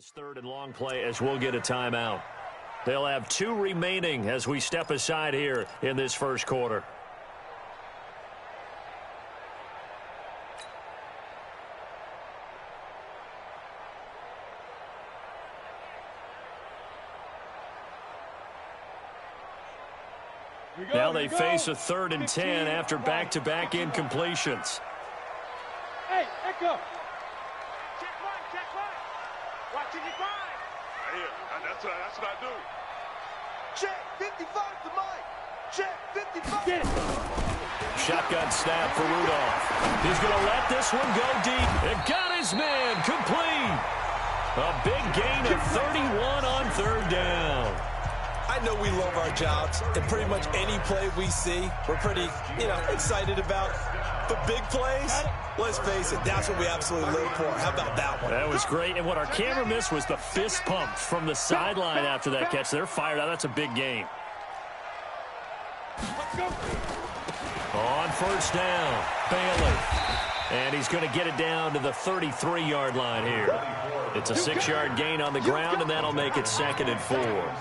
Third and long play as we'll get a timeout. They'll have 2 remaining as we step aside here in this first quarter. Now they face a 3rd and 10 after back-to-back incompletions. Hey, Echo. That's what I do. Check 55 to Mike. Check 55. Get it. Shotgun snap for Rudolph. He's going to let this one go deep. It got his man complete. A big gain of 31 on 3rd down. I know we love our jobs, and pretty much any play we see, we're pretty, excited about. But big plays, let's face it, that's what we absolutely live for. How about that one? That was great, and what our camera missed was the fist pump from the sideline after that catch. They're fired out. That's a big gain. On 1st down, Bailey. And he's going to get it down to the 33-yard line here. It's a 6-yard gain on the ground, and that'll make it 2nd and 4.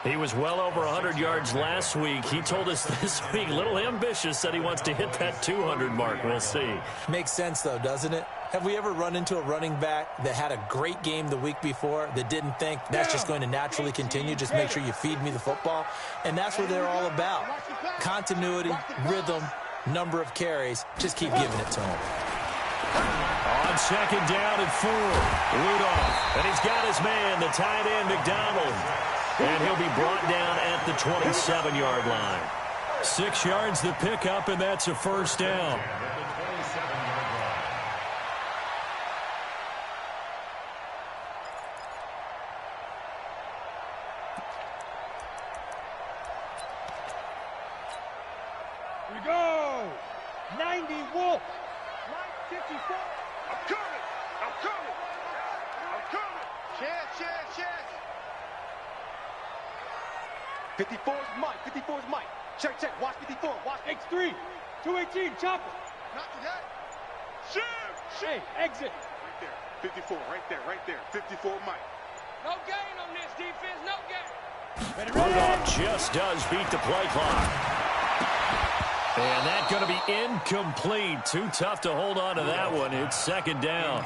He was well over 100 yards last week. He told us this week, a little ambitious, said he wants to hit that 200 mark. We'll see. Makes sense, though, doesn't it? Have we ever run into a running back that had a great game the week before that didn't think that's just going to naturally continue? Just make sure you feed me the football. And that's what they're all about. Continuity, rhythm, number of carries. Just keep giving it to him. On 2nd down and 4, Rudolph. And he's got his man, the tight end, McDonald. And he'll be brought down at the 27-yard line. 6 yards the pickup, and that's a 1st down. Here we go. 90 Wolf. 54. I'm coming. Check. 54 is Mike. 54 is Mike. Check. Watch 54. Watch X3. 218. Chopper. Not today. Shoot. Hey, exit. Right there. 54. Right there. 54 Mike. No gain on this defense. No gain. Rudolph just does beat the play clock. And that's going to be incomplete. Too tough to hold on to that one. It's 2nd down.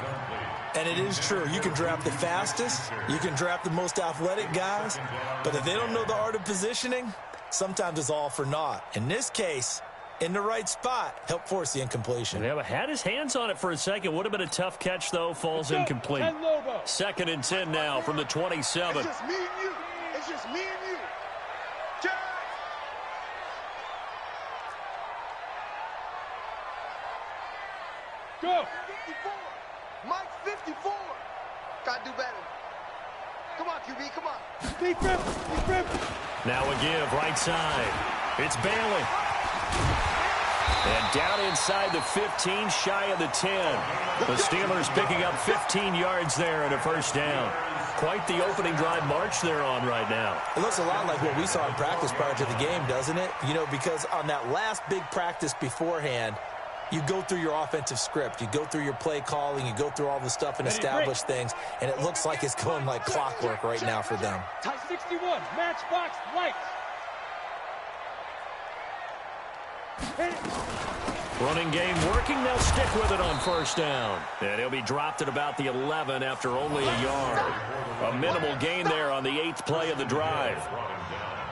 And it is true. You can draft the fastest. You can draft the most athletic guys. But if they don't know the art of positioning, sometimes it's all for naught. In this case, in the right spot, help force the incompletion. Yeah, but had his hands on it for a second. Would have been a tough catch, though. Falls incomplete. 2nd and 10 now from the 27. It's just me and you. Check. Go. 54. Mike 54. Gotta do better. Come on, QB, come on. Deep rip. Now a give right side. It's Bailey. And down inside the 15, shy of the 10. The Steelers picking up 15 yards there and a 1st down. Quite the opening drive march they're on right now. It looks a lot like what we saw in practice prior to the game, doesn't it? Because on that last big practice beforehand, you go through your offensive script. You go through your play calling. You go through all the stuff and establish things. And it looks like it's going like clockwork right now for them. Type 61. Matchbox lights. Running game working. They'll stick with it on 1st down. And he'll be dropped at about the 11 after only a yard. A minimal gain there on the 8th play of the drive.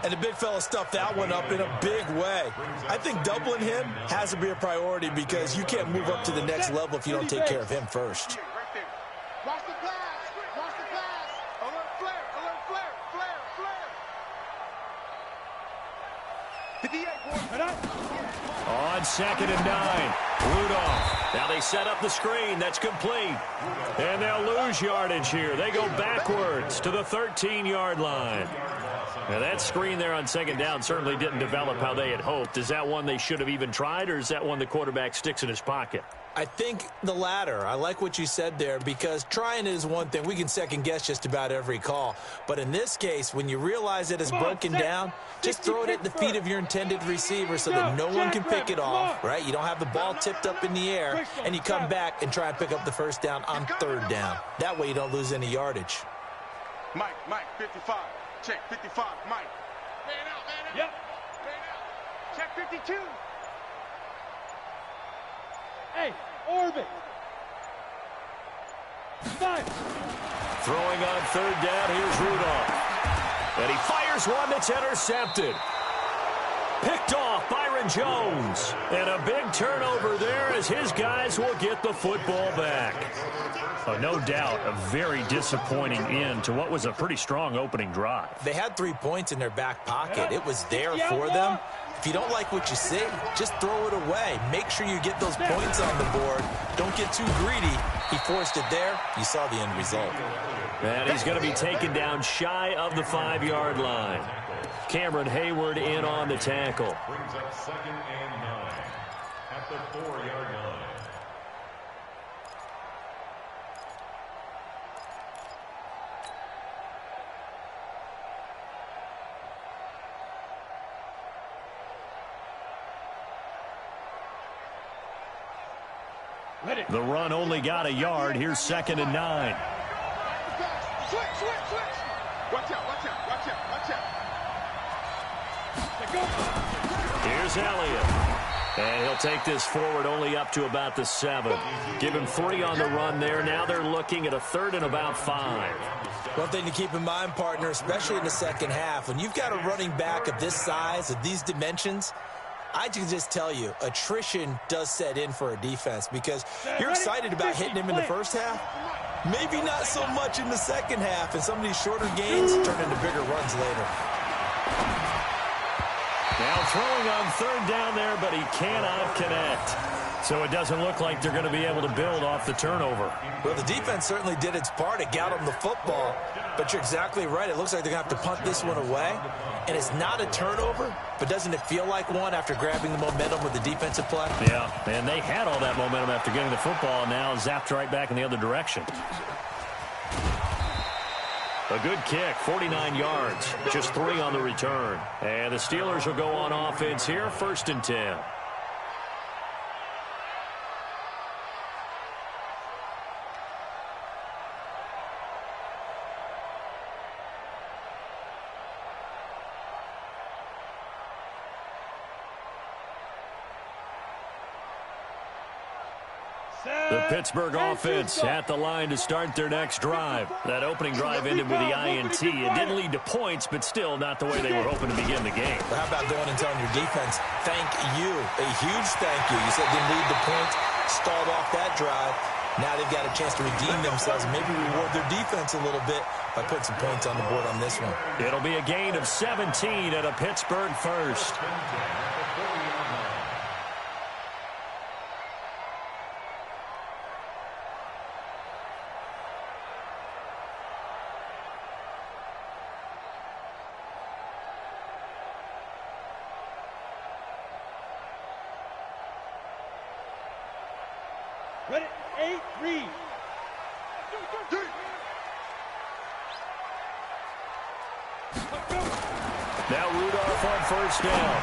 And the big fella stuffed that one up in a big way. I think doubling him has to be a priority because you can't move up to the next level if you don't take care of him first. Right there. Watch the pass. Alert flare. 58, boy. On 2nd and 9, Rudolph. Now they set up the screen. That's complete. And they'll lose yardage here. They go backwards to the 13-yard line. Now that screen there on 2nd down certainly didn't develop how they had hoped. Is that one they should have even tried, or is that one the quarterback sticks in his pocket? I think the latter. I like what you said there, because trying is one thing. We can second guess just about every call. But in this case, when you realize it is broken down, just throw it at the feet of your intended receiver so that no one can pick it off, right? You don't have the ball tipped up in the air, and you come back and try and pick up the first down on third down. That way you don't lose any yardage. Mike, 55. Check, 55, Mike. Man out, man out. Yep. Man out. Check 52. Hey, Orbit. Nice. Throwing on third down, here's Rudolph. And he fires one that's intercepted. Picked off Byron Jones. And a big turnover there as his guys will get the football back. No doubt a very disappointing end to what was a pretty strong opening drive. They had 3 points in their back pocket. It was there for them. If you don't like what you see, just throw it away. Make sure you get those points on the board. Don't get too greedy. He forced it there. You saw the end result. And he's going to be taken down shy of the 5-yard line. Cameron Hayward in on the tackle. Brings up 2nd and 9 at the 4-yard line. The run only got a yard. Here's 2nd and 9. Switch. Watch out. Here's Elliott. And he'll take this forward only up to about the 7. Give him 3 on the run there. Now they're looking at a 3rd and about 5. One thing to keep in mind, partner, especially in the second half, when you've got a running back of this size, of these dimensions, I can just tell you, attrition does set in for a defense, because you're excited about hitting him in the first half. Maybe not so much in the second half, and some of these shorter gains turn into bigger runs later. Now throwing on third down there, but he cannot connect. So it doesn't look like they're going to be able to build off the turnover. Well, the defense certainly did its part. It got them the football. But you're exactly right. It looks like they're going to have to punt this one away. And it's not a turnover, but doesn't it feel like one after grabbing the momentum with the defensive play? Yeah, and they had all that momentum after getting the football, and now zapped right back in the other direction. A good kick, 49 yards, just 3 on the return. And the Steelers will go on offense here, 1st and 10. The Pittsburgh offense at the line to start their next drive. That opening drive ended with the INT. It didn't lead to points, but still not the way they were hoping to begin the game. But how about going and telling your defense, thank you, a huge thank you. You said didn't lead to points, stalled off that drive. Now they've got a chance to redeem themselves and maybe reward their defense a little bit by putting some points on the board on this one. It'll be a gain of 17 and a Pittsburgh first. Ready, 8, read. Now Rudolph on first down.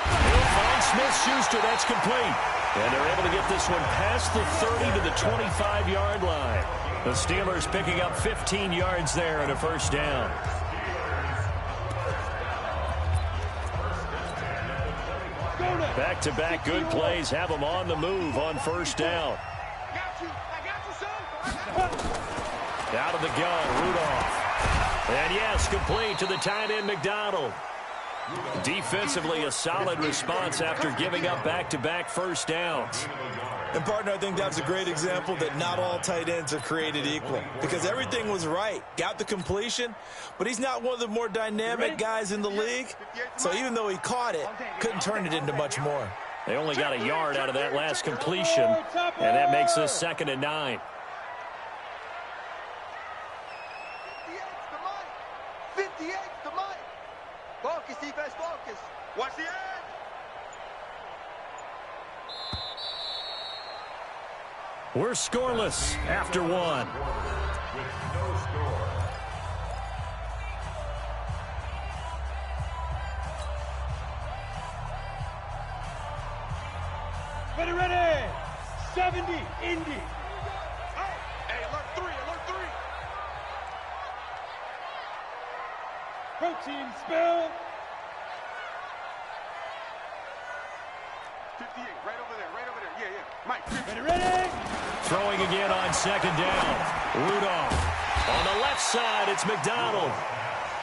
He'll find Smith-Schuster. That's complete. And they're able to get this one past the 30 to the 25-yard line. The Steelers picking up 15 yards there and a first down. Back-to-back good plays have them on the move on first down. Out of the gun, Rudolph. And yes, complete to the tight end, McDonald. Defensively, a solid response after giving up back-to-back first downs. And, partner, I think that's a great example that not all tight ends are created equal, because everything was right. Got the completion, but he's not one of the more dynamic guys in the league. So even though he caught it, couldn't turn it into much more. They only got a yard out of that last completion, and that makes this 2nd and 9. 58 to Mike. Focus, defense, focus. Watch the edge. We're scoreless after one. With no score. Ready. 70, Indy. Hey, alert 3, alert 3. Protein spill. 58, right over there. Yeah. Mike, 50. Ready. Throwing again on second down. Rudolph. On the left side, it's McDonald.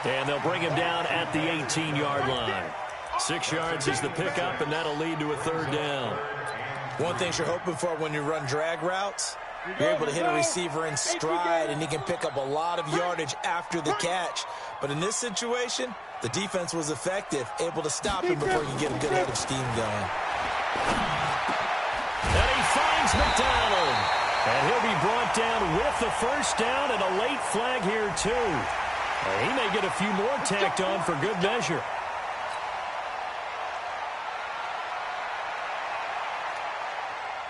And they'll bring him down at the 18-yard line. 6 yards is the pickup, and that'll lead to a third down. One thing you're hoping for when you run drag routes, you're able to hit a receiver in stride, and he can pick up a lot of yardage after the catch. But in this situation, the defense was effective, able to stop him before you get a good head of steam going. And he finds McDonald. And he'll be brought down with the first down and a late flag here, too. He may get a few more tacked on for good measure.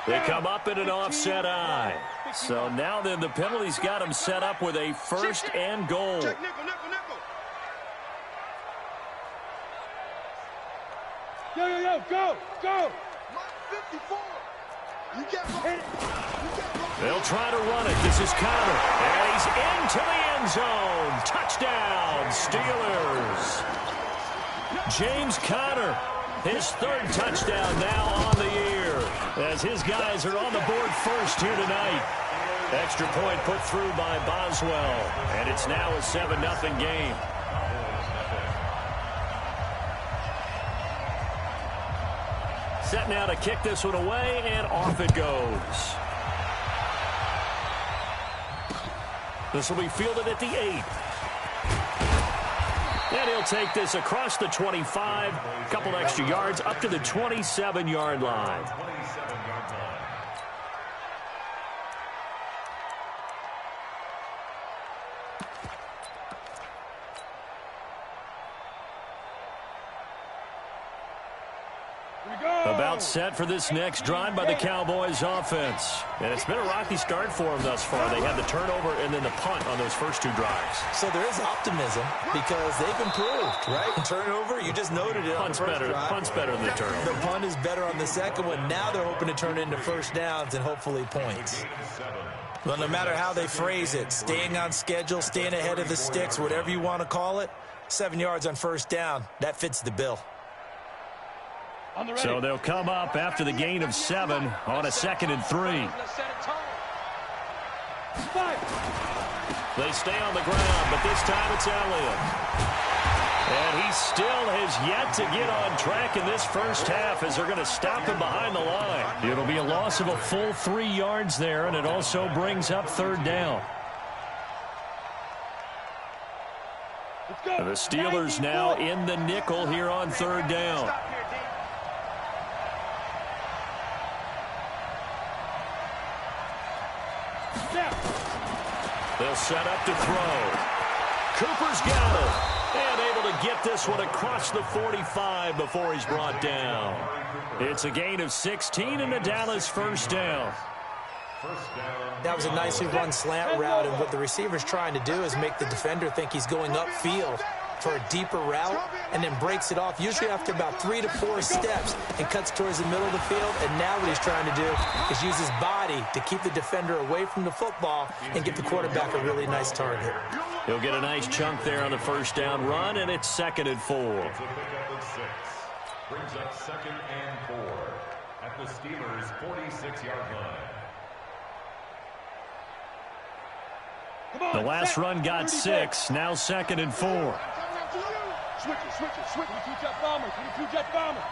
They come up in an offset eye. So now then the penalty's got him set up with a first and goal. Check nickel. Go. Mike 54. You get They'll try to run it. This is Conner. And he's into the end zone. Touchdown, Steelers. James Conner, his third touchdown now on the year, as his guys are on the board first here tonight. Extra point put through by Boswell, and it's now a 7-0 game. Set now to kick this one away, and off it goes. This will be fielded at the 8. And he'll take this across the 25, a couple extra yards, up to the 27-yard line. About set for this next drive by the Cowboys offense. And it's been a rocky start for them thus far. They had the turnover and then the punt on those first 2 drives. So there is optimism because they've improved, right? Turnover, you just noted it. Punt's better than the turnover. The punt is better on the second one. Now they're hoping to turn it into first downs and hopefully points. Well, no matter how they phrase it, staying on schedule, staying ahead of the sticks, whatever you want to call it, 7 yards on first down, that fits the bill. So they'll come up after the gain of 7 on a 2nd and 3. They stay on the ground, but this time it's Elliott. And he still has yet to get on track in this first half as they're going to stop him behind the line. It'll be a loss of a full 3 yards there, and it also brings up third down. The Steelers now in the nickel here on third down. They'll set up to throw. Cooper's got it. And able to get this one across the 45 before he's brought down. It's a gain of 16 and a Dallas first down. That was a nicely run slant route, and what the receiver's trying to do is make the defender think he's going upfield for a deeper route and then breaks it off, usually after about 3 to 4 steps, and cuts towards the middle of the field. And now what he's trying to do is use his body to keep the defender away from the football and get the quarterback a really nice target. He'll get a nice chunk there on the first down run, and it's 2nd and 4. It's a pickup of 6. Brings up 2nd and 4 at the Steelers' 46-yard line. The last run got 6, now 2nd and 4. Switch it. 22-jet bomber. 22-jet bomber.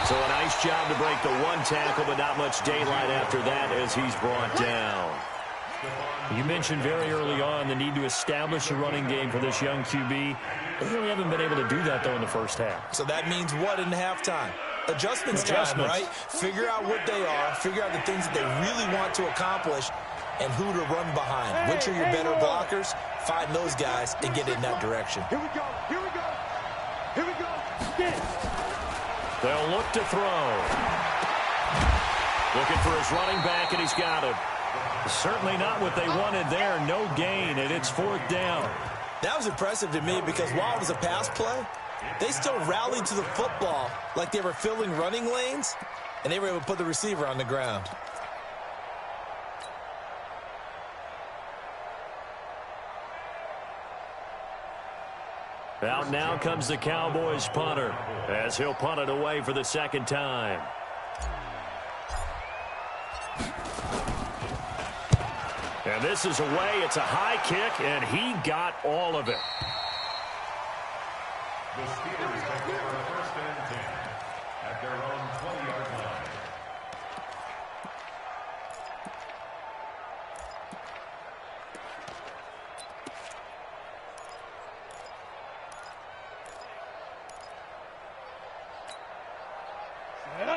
So a nice job to break the 1 tackle, but not much daylight after that as he's brought down. You mentioned very early on the need to establish a running game for this young QB. They really haven't been able to do that, though, in the first half. So that means what in halftime? Adjustments time, right? Figure out what they are, figure out the things that they really want to accomplish, and who to run behind. Which are your better blockers? find those guys and get in that direction. Here we go. Here we go. Here we go. Get it. They'll look to throw. Looking for his running back, and he's got him. Certainly not what they wanted there. No gain, and it's 4th down. That was impressive to me because while it was a pass play, they still rallied to the football like they were filling running lanes, and they were able to put the receiver on the ground. Out now comes the Cowboys punter as he'll punt it away for the 2nd time. And this is away. It's a high kick, and he got all of it. The Steelers take over 1st and 10 at their own 20-yard line.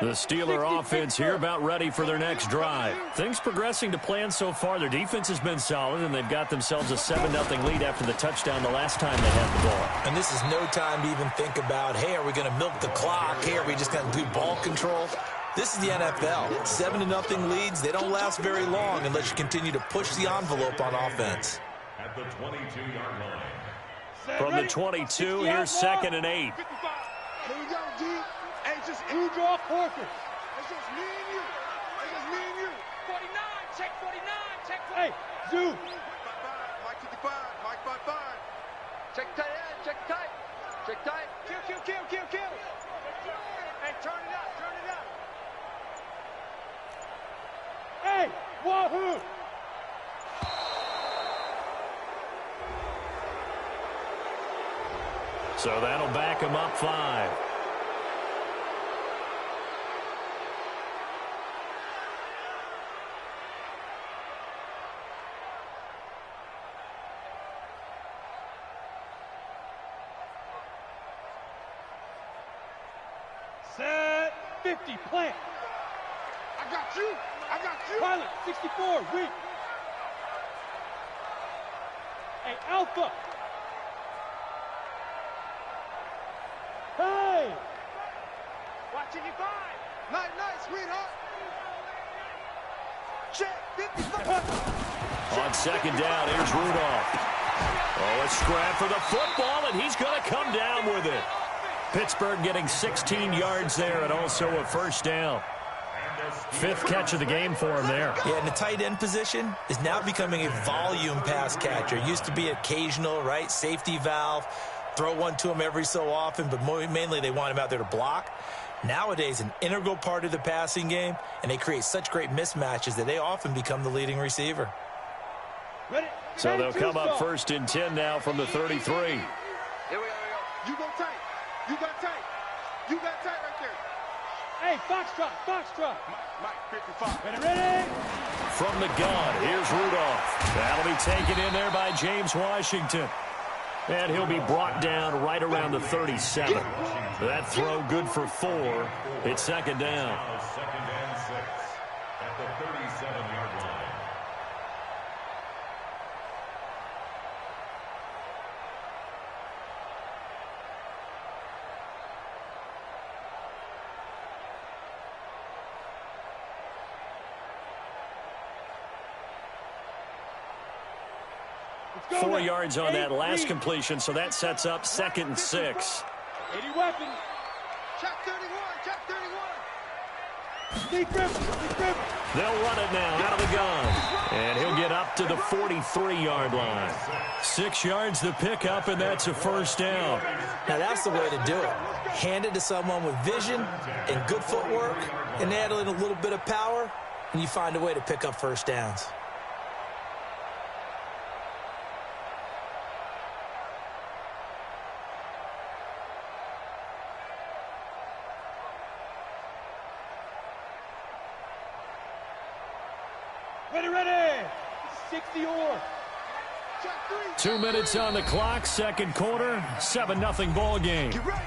The Steeler offense here about ready for their next drive. Things progressing to plan so far. Their defense has been solid, and they've got themselves a 7-0 lead after the touchdown the last time they had the ball. And this is no time to even think about, hey, are we going to milk the clock? Hey, are we just going to do ball control? This is the NFL. 7-0 leads, they don't last very long unless you continue to push the envelope on offense. At the 22-yard line. From the 22, here's 2nd and 8. Here we go, G. Hey, just you draw forfeit. It's just me and you. It's just me and you. 49, check 49, check 49. Hey, Zoo. Mike 55, Mike 55. Check tight end. Check tight. Check tight. Kill. Hey, turn it up. Hey, wahoo. So that'll back him up 5. Set 50, plant. I got you. Pilot, 64, weak. Hey, Alpha. Hey. Watching you 5. Night, sweetheart. Check 55. On 2nd down, here's Rudolph. Oh, a scrap for the football, and he's going to come down with it. Pittsburgh getting 16 yards there and also a 1st down. 5th catch of the game for him there. Yeah, and the tight end position is now becoming a volume pass catcher. Used to be occasional, right? Safety valve. Throw one to him every so often, but mainly they want him out there to block. Nowadays, an integral part of the passing game, and they create such great mismatches that they often become the leading receiver. Ready? So they'll come up 1st and 10 now from the 33. Here we go. You go tight. You got tight. You got tight right there. Hey, Foxtrot. Mike 55. Ready? From the gun, here's Rudolph. That'll be taken in there by James Washington. And he'll be brought down right around the 37. That throw good for 4. It's 2nd down. Now 2nd and 6 at the 37-yard line. Go 4 now. yards on that last 8-3. completion, so that sets up 2nd and 6. 80 weapons. Check 31. Check 31. Deep grip. They'll run it now out of the gun. And he'll get up to the 43-yard line. 6 yards the pickup, and that's a 1st down. Now, that's the way to do it. Hand it to someone with vision and good footwork, and add in a little bit of power, and you find a way to pick up 1st downs. Ready. 60 or. 2 minutes on the clock, 2nd quarter, 7-0 ball game. Get ready.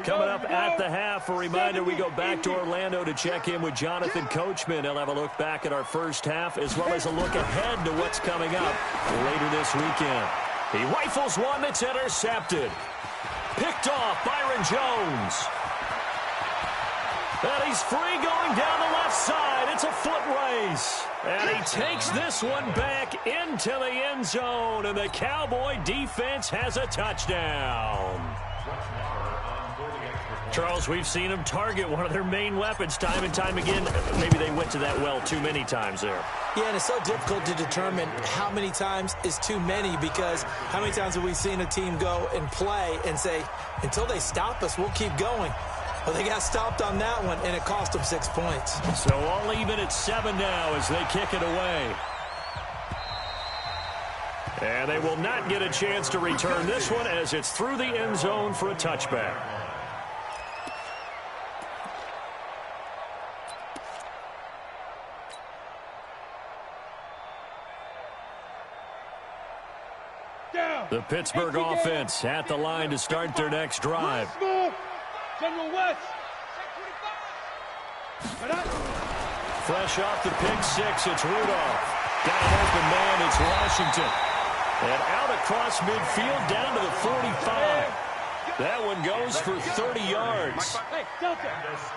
Coming up at the half, a reminder we go back to Orlando to check in with Jonathan Coachman. He'll have a look back at our first half as well as a look ahead to what's coming up later this weekend. He rifles one that's intercepted. Picked off Byron Jones. And he's free going down the left side. It's a foot race. And he takes this one back into the end zone. And the Cowboy defense has a touchdown. Charles, we've seen them target one of their main weapons time and time again. Maybe they went to that well too many times there. Yeah, and it's so difficult to determine how many times is too many, because how many times have we seen a team go and play and say, until they stop us, we'll keep going. Well, they got stopped on that one, and it cost them 6 points. So all even at 7 now as they kick it away. And they will not get a chance to return this one as it's through the end zone for a touchback. The Pittsburgh offense at the line to start their next drive. General West. Fresh off the pick six, it's Rudolph. Got an open man, it's Washington. And out across midfield down to the 45. That one goes for 30 yards.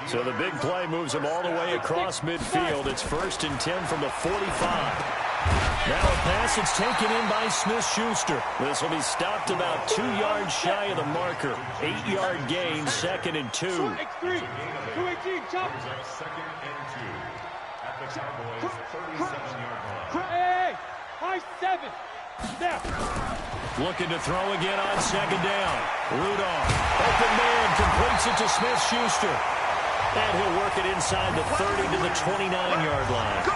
So the big play moves him all the way across midfield. It's 1st and 10 from the 45. Now a pass that's taken in by Smith-Schuster. This will be stopped about 2 yards shy of the marker. 8-yard gain, 2nd and 2. 2-18, chop. Second and 2 at the Cowboys' 37-yard line. Hey, high 7. Now. Looking to throw again on 2nd down. Rudolph, open man, completes it to Smith-Schuster. And he'll work it inside the 30 to the 29-yard line.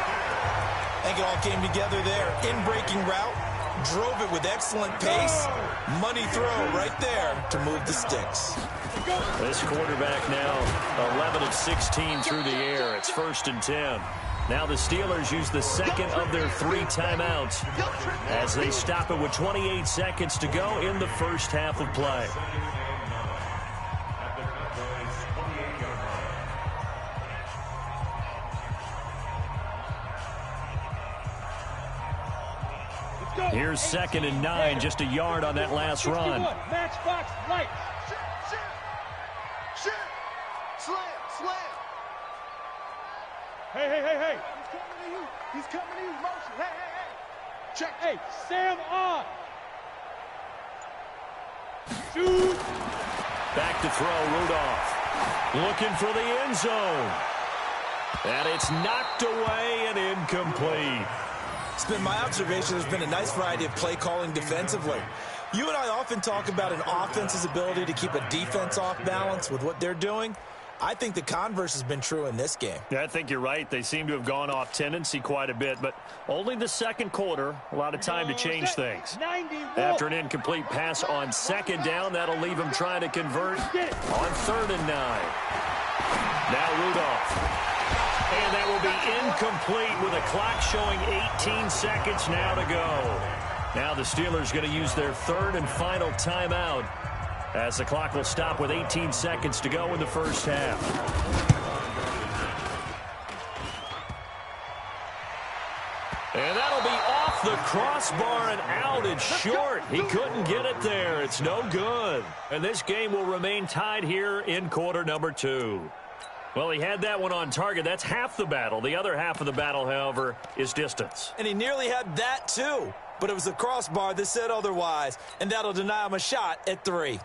I think it all came together there. In-breaking route, drove it with excellent pace. Money throw right there to move the sticks. This quarterback now 11 of 16 through the air. It's 1st and 10. Now the Steelers use the second of their 3 timeouts as they stop it with 28 seconds to go in the first half of play. Here's 2nd and 9, just a yard on that last run. Matchbox right. Shit. Slam. Hey. He's coming to you. He's coming to you. Motion. Hey. Check. Hey, Sam on. Shoot. Back to throw, Rudolph. Looking for the end zone. And it's knocked away and incomplete. It's been my observation there's been a nice variety of play calling defensively. You and I often talk about an offense's ability to keep a defense off balance with what they're doing. I think the converse has been true in this game. Yeah, I think you're right. They seem to have gone off tendency quite a bit, but only the second quarter, a lot of time to change things. After an incomplete pass on 2nd down, that'll leave him trying to convert on 3rd and 9. Now Rudolph. And that will be incomplete with a clock showing 18 seconds now to go. Now the Steelers going to use their 3rd and final timeout as the clock will stop with 18 seconds to go in the first half. And that'll be off the crossbar and out. It's short. He couldn't get it there. It's no good. And this game will remain tied here in quarter number 2. Well, he had that one on target. That's half the battle. The other half of the battle, however, is distance. And he nearly had that, too. But it was the crossbar that said otherwise, and that'll deny him a shot at 3.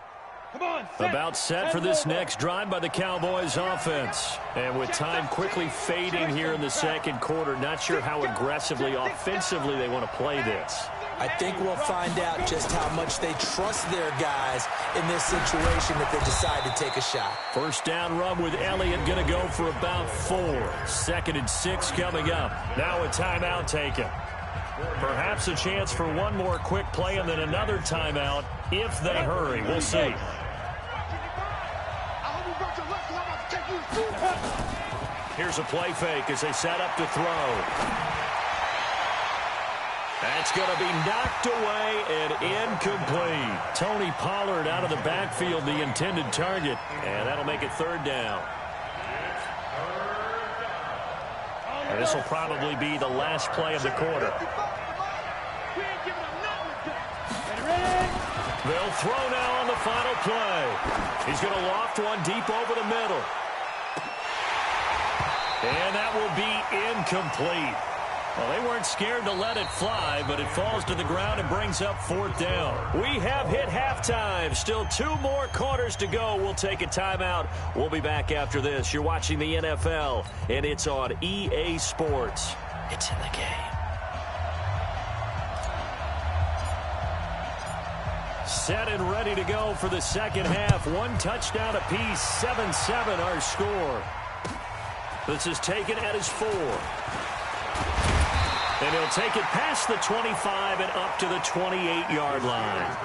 Come on, About set for this next drive by the Cowboys offense. And with time quickly fading here in the second quarter, not sure how aggressively, offensively they want to play this. I think we'll find out just how much they trust their guys in this situation if they decide to take a shot. First down run with Elliott going to go for about 4. 2nd and 6 coming up. Now a timeout taken. Perhaps a chance for one more quick play and then another timeout if they hurry. We'll see. Here's a play fake as they set up to throw. That's going to be knocked away and incomplete. Tony Pollard out of the backfield, the intended target. And that'll make it third down. And this will probably be the last play of the quarter. They'll throw now on the final play. He's going to loft one deep over the middle. And that will be incomplete. Well, they weren't scared to let it fly, but it falls to the ground and brings up fourth down. We have hit halftime. Still 2 more quarters to go. We'll take a timeout. We'll be back after this. You're watching the NFL, and it's on EA Sports. It's in the game. Set and ready to go for the second half. 1 touchdown apiece, 7-7 our score. This is taken at his 4. And he'll take it past the 25 and up to the 28-yard line.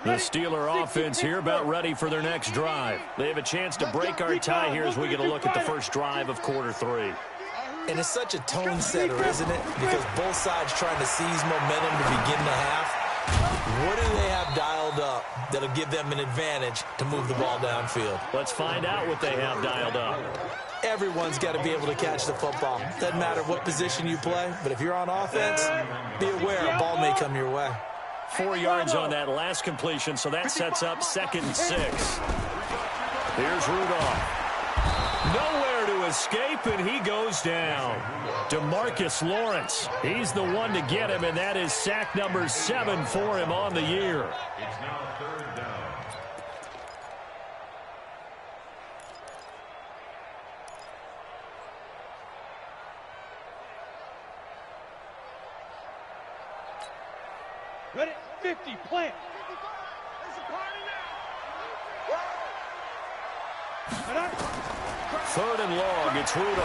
The Steeler offense here about ready for their next drive. They have a chance to break our tie here as we get a look at the first drive of quarter 3. And it's such a tone setter, isn't it? Because both sides trying to seize momentum to begin the half. What do they have dialed up that'll give them an advantage to move the ball downfield? Let's find out what they have dialed up. Everyone's got to be able to catch the football. Doesn't matter what position you play, but if you're on offense, be aware a ball may come your way. 4 yards on that last completion, so that sets up 2nd and 6. Here's Rudolph. Nowhere to escape, and he goes down. DeMarcus Lawrence, he's the one to get him, and that is sack number 7 for him on the year. It's now third down. Ready? 50, plant. It's a party now. 3rd and long, it's Rudolph.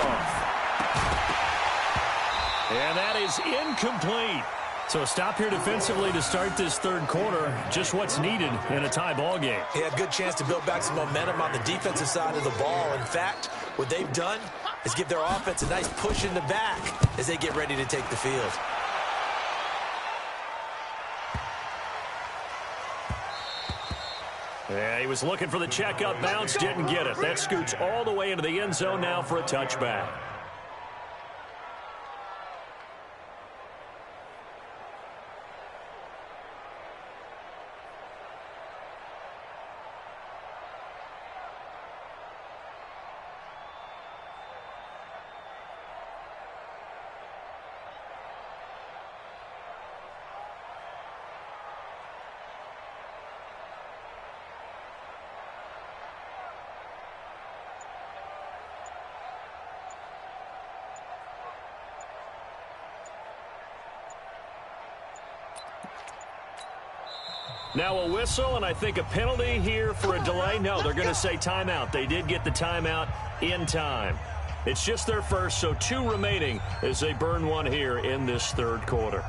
And that is incomplete. So a stop here defensively to start this third quarter. Just what's needed in a tie ball game. He had a good chance to build back some momentum on the defensive side of the ball. In fact, what they've done is give their offense a nice push in the back as they get ready to take the field. Yeah, he was looking for the check-up bounce, didn't get it. That scoots all the way into the end zone now for a touchback. Now a whistle, and I think a penalty here for a delay. No, they're going to say timeout. They did get the timeout in time. It's just their first, so 2 remaining as they burn one here in this third quarter.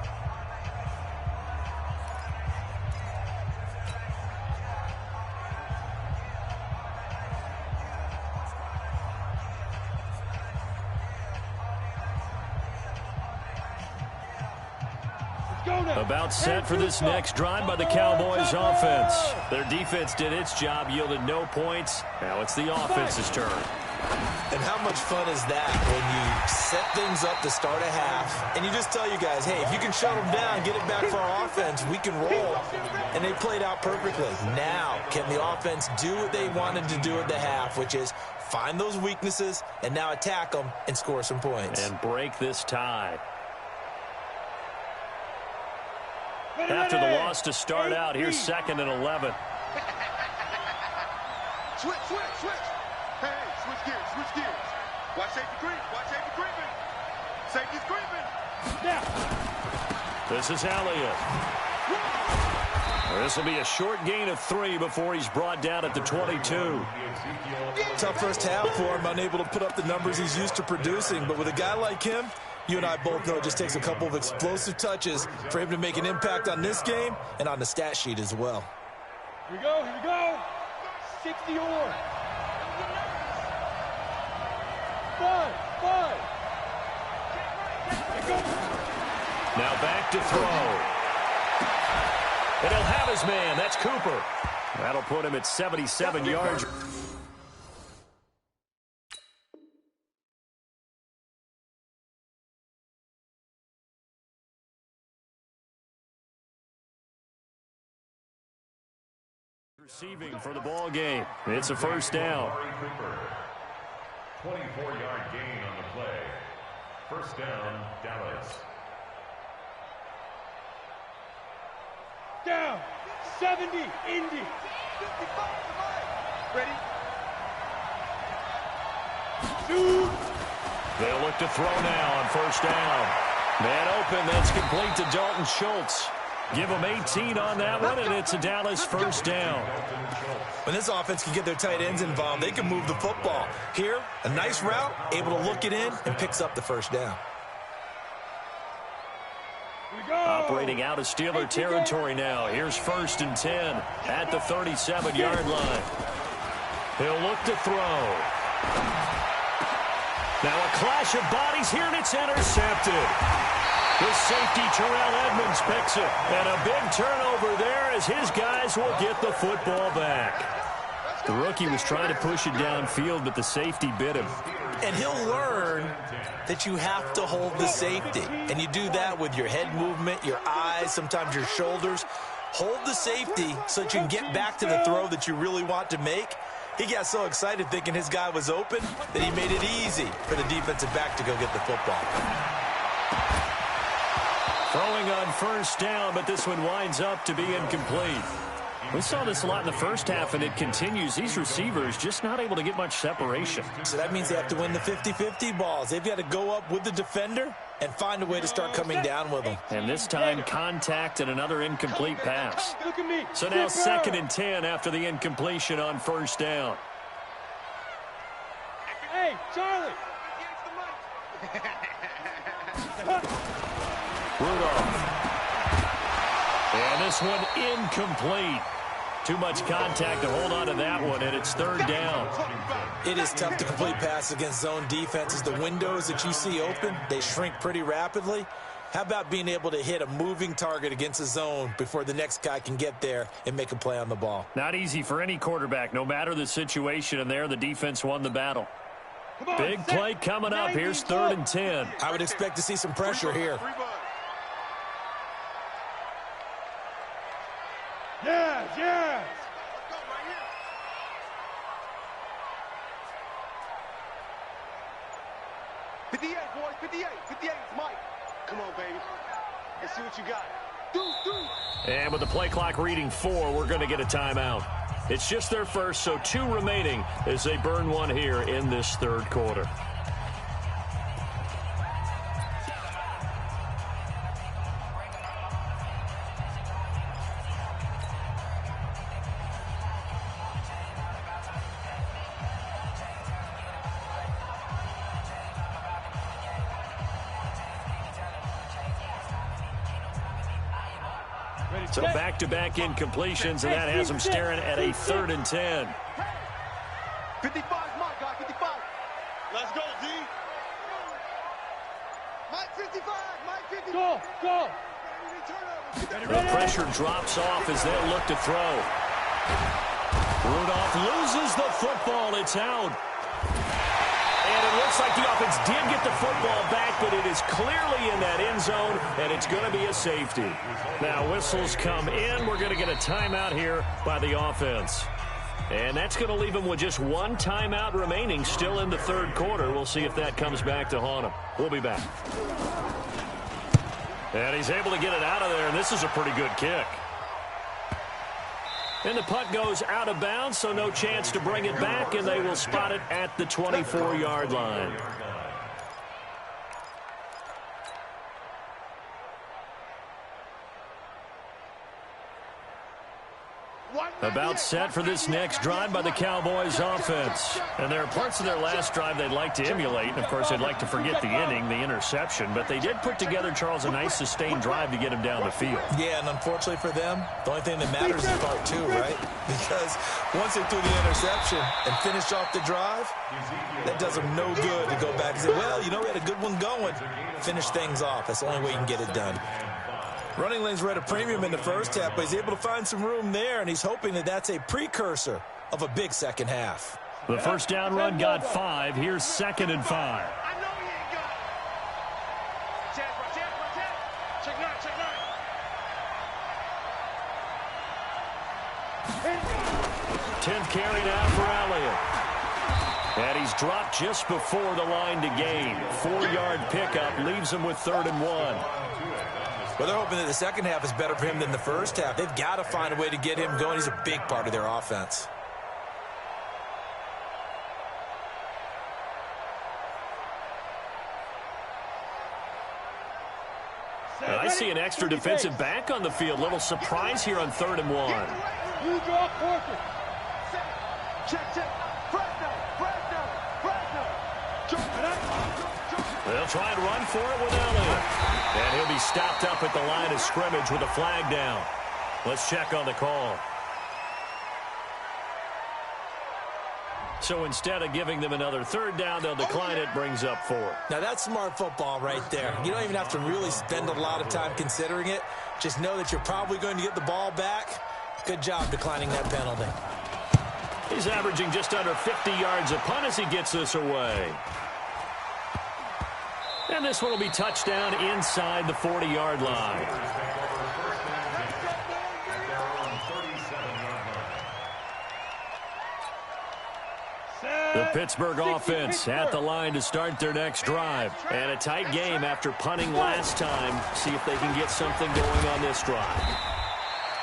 About set for this next drive by the Cowboys offense. Their defense did its job, yielded no points. Now it's the offense's turn. And how much fun is that when you set things up to start a half and you just tell you guys, hey, if you can shut them down, get it back for our offense, we can roll. And they played out perfectly. Now, can the offense do what they wanted to do at the half, which is find those weaknesses and now attack them and score some points. And break this tie. After the loss to start out, here's 2nd and 11. Switch. Hey, switch gears. Watch safety creeping. Safety's creeping. Now. This is Elliott. This will be a short gain of 3 before he's brought down at the 22. Tough first half for him, unable to put up the numbers he's used to producing. But with a guy like him, You and I both know it just takes a couple of explosive touches for him to make an impact on this game and on the stat sheet as well. Here we go, here we go. 60 or. 5. Now back to throw. And he'll have his man. That's Cooper. That'll put him at 77 yards. Receiving for the ball game. It's a first down. 24-yard gain on the play. First down, Dallas. Down. 70. Indy. 55 Ready? Shoot. They'll look to throw now on first down. Man open. That's complete to Dalton Schultz. Give them 18 on that one, and it's a Dallas first down. When this offense can get their tight ends involved, they can move the football. Here, a nice route, able to look it in, and picks up the first down. Here we go. Operating out of Steeler territory now. Here's first and 10 at the 37-yard line. He'll look to throw. Now a clash of bodies here, and it's intercepted. The safety, Terrell Edmonds, picks it. And a big turnover there as his guys will get the football back. The rookie was trying to push it downfield, but the safety bit him. And he'll learn that you have to hold the safety. And you do that with your head movement, your eyes, sometimes your shoulders. Hold the safety so that you can get back to the throw that you really want to make. He got so excited thinking his guy was open that he made it easy for the defensive back to go get the football. Throwing on first down, but this one winds up to be incomplete. We saw this a lot in the first half, and it continues. These receivers just not able to get much separation. So that means they have to win the 50-50 balls. They've got to go up with the defender and find a way to start coming down with them. And this time, contact and another incomplete pass. Look at me. So now second and 10 after the incompletion on first down. Hey, Charlie. Rudolph. And this one incomplete. Too much contact to hold on to that one, and it's third down. It is tough to complete pass against zone defenses. The windows that you see open, they shrink pretty rapidly. How about being able to hit a moving target against a zone before the next guy can get there and make a play on the ball? Not easy for any quarterback, no matter the situation, and there the defense won the battle. Big play coming up. Here's third and 10. I would expect to see some pressure here. Yes, yes. 58, boys, 58, 58, it's Mike. Come on, baby. Let's see what you got. And with the play clock reading 4, we're going to get a timeout. It's just their first, so 2 remaining as they burn one here in this third quarter. So back-to-back incompletions, and that has them staring at a third and 10. 55, my guy, 55. Let's go, D. Mike 55, Mike 55. Go, go. The pressure drops off as they look to throw. Rudolph loses the football. It's out. And it looks like the offense did get the football back, but it is clearly in that end zone, and it's going to be a safety. Now, whistles come in. We're going to get a timeout here by the offense. And that's going to leave them with just one timeout remaining still in the third quarter. We'll see if that comes back to haunt them. We'll be back. And he's able to get it out of there, and this is a pretty good kick. And the punt goes out of bounds, so no chance to bring it back, and they will spot it at the 24-yard line. About set for this next drive by the Cowboys offense. And there are parts of their last drive they'd like to emulate. And, of course, they'd like to forget the inning, the interception. But they did put together, Charles, a nice sustained drive to get him down the field. Yeah, and unfortunately for them, the only thing that matters is part two, right? Because once they threw the interception and finished off the drive, that does them no good to go back and say, well, you know, we had a good one going. Finish things off. That's the only way you can get it done. Running lanes were at a premium in the first half, but he's able to find some room there, and he's hoping that that's a precursor of a big second half. The first down run got 5. Here's 2nd and 5. I know he ain't got it. Check 9, check 9. 10th carry now for Elliott. And he's dropped just before the line to gain. 4-yard pickup leaves him with 3rd and 1. Well, they're hoping that the second half is better for him than the first half. They've got to find a way to get him going. He's a big part of their offense. And I see an extra defensive back on the field. Little surprise here on 3rd and 1. You draw forward. Check. They'll try and run for it with Elliott. And he'll be stopped up at the line of scrimmage with a flag down. Let's check on the call. So instead of giving them another 3rd down, they'll decline it, brings up 4. Now, that's smart football right there. You don't even have to really spend a lot of time considering it. Just know that you're probably going to get the ball back. Good job declining that penalty. He's averaging just under 50 yards a punt as he gets this away. And this one will be touchdown inside the 40-yard line. The Pittsburgh offense at the line to start their next drive. And a tight game after punting last time. See if they can get something going on this drive.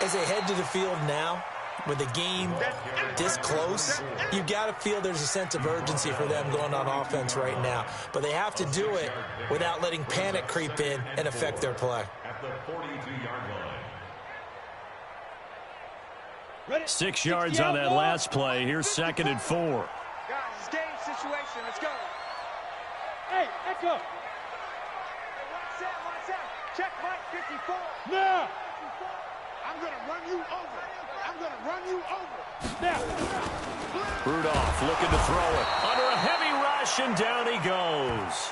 As they head to the field now, with the game this close, you've got to feel there's a sense of urgency for them going on offense right now. But they have to do it without letting panic creep in and affect their play. At the 42-yard line. 6 yards on that last play. Here's 2nd and 4. Guys, it's game situation. Let's go. Hey, Echo. Watch out. Check Mike 54. Now. I'm going to run you over. Now. Rudolph looking to throw it. Under a heavy rush, and down he goes.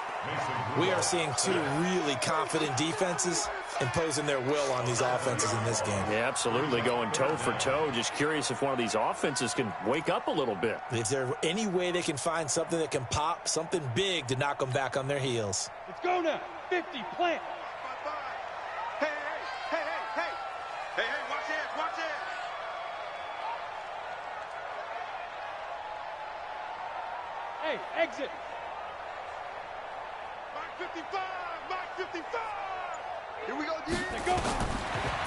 We are seeing two really confident defenses imposing their will on these offenses in this game. Yeah, absolutely, going toe for toe. Just curious if one of these offenses can wake up a little bit. Is there any way they can find something that can pop, something big to knock them back on their heels? Let's go now. 50, plant. Hey, watch it. Hey, exit. Mike 55. Here we go, G. Let's go.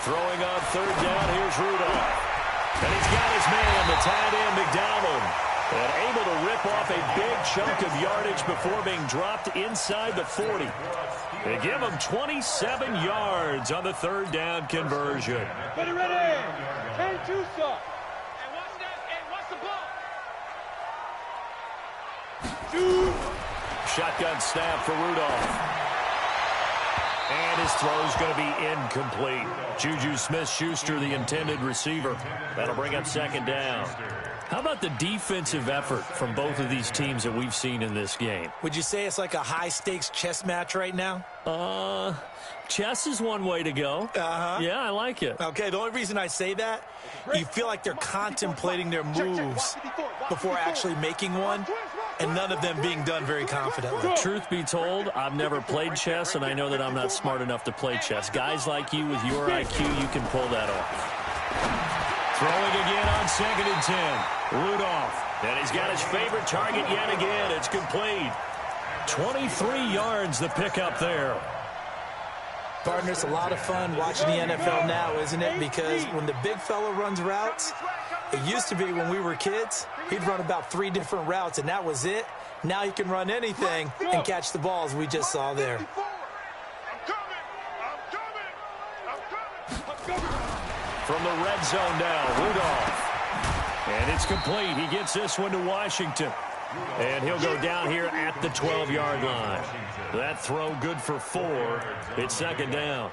Throwing on 3rd down, here's Rudolph. And he's got his man, the tight end, McDonald. And able to rip off a big chunk of yardage before being dropped inside the 40. They give him 27 yards on the 3rd down conversion. Ready. 10-2, sir. And watch that. And watch the ball. Shotgun snap for Rudolph. And his throw's going to be incomplete. Juju Smith-Schuster, the intended receiver. That'll bring up 2nd down. How about the defensive effort from both of these teams that we've seen in this game? Would you say it's like a high-stakes chess match right now? Chess is one way to go. Yeah, I like it. Okay, the only reason I say that, you feel like they're contemplating their moves before actually making one, and none of them being done very confidently. Truth be told, I've never played chess, and I know that I'm not smart enough to play chess. Guys like you with your IQ, you can pull that off. Throwing again on 2nd and 10. Rudolph. And he's got his favorite target yet again. It's complete. 23 yards the pickup there. Partner, it's a lot of fun watching the NFL now, isn't it? Because when the big fella runs routes, it used to be when we were kids, he'd run about 3 different routes, and that was it. Now he can run anything and catch the balls we just saw there. From the red zone now, Rudolph. And it's complete. He gets this one to Washington. And he'll go down here at the 12-yard line. That throw good for 4. It's second down.